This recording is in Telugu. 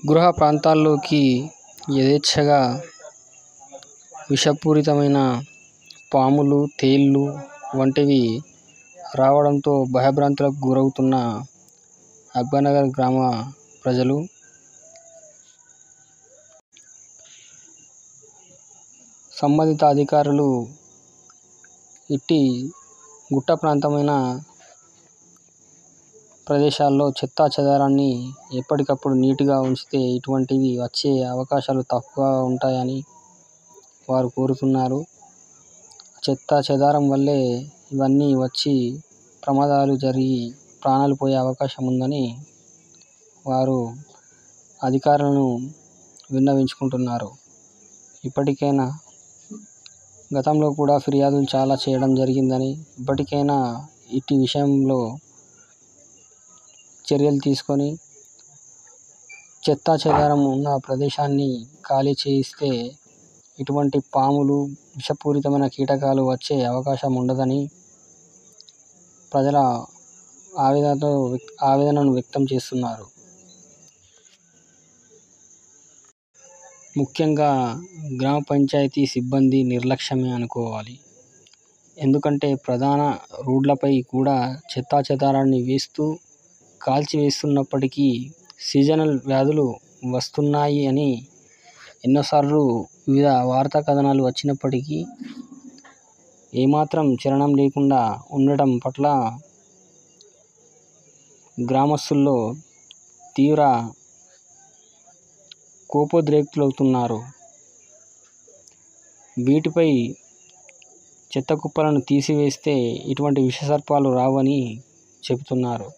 గృహ ప్రాంతాల్లోకి యథేచ్ఛగా విషపూరితమైన పాములు, తేళ్ళు వంటివి రావడంతో భయభ్రాంతులకు గురవుతున్న అక్బర్నగర్ గ్రామ ప్రజలు సంబంధిత అధికారులు ఇట్టి గుట్ట ప్రాంతమైన ప్రదేశాల్లో చెత్తాచెదారాన్ని ఎప్పటికప్పుడు నీట్గా ఉంచితే ఇటువంటివి వచ్చే అవకాశాలు తక్కువ ఉంటాయని వారు కోరుతున్నారు. చెత్తాచెదారం వల్లే ఇవన్నీ వచ్చి ప్రమాదాలు జరిగి ప్రాణాలు పోయే అవకాశం ఉందని వారు అధికారులను విన్నవించుకుంటున్నారు. ఇప్పటికైనా గతంలో కూడా ఫిర్యాదులు చాలా చేయడం జరిగిందని, ఇప్పటికైనా ఇట్టి విషయంలో చర్యలు తీసుకొని చెత్తాచెదారం ఉన్న ప్రదేశాన్ని ఖాళీ చేయిస్తే ఇటువంటి పాములు, విషపూరితమైన కీటకాలు వచ్చే అవకాశం ఉండదని ప్రజల ఆవేదనను వ్యక్తం చేస్తున్నారు. ముఖ్యంగా గ్రామ పంచాయతీ సిబ్బంది నిర్లక్ష్యమే అనుకోవాలి. ఎందుకంటే ప్రధాన రోడ్లపై కూడా చెత్తాచెదారాన్ని వేస్తూ కాల్చివేస్తున్నప్పటికీ సీజనల్ వ్యాధులు వస్తున్నాయి అని ఎన్నోసార్లు వివిధ వార్తా కథనాలు వచ్చినప్పటికీ ఏమాత్రం చలనం లేకుండా ఉండటం పట్ల గ్రామస్తుల్లో తీవ్ర కోపోద్రేకులవుతున్నారు. వీటిపై చెత్త కుప్పలను తీసివేస్తే ఇటువంటి విషసర్పాలు రావని చెబుతున్నారు.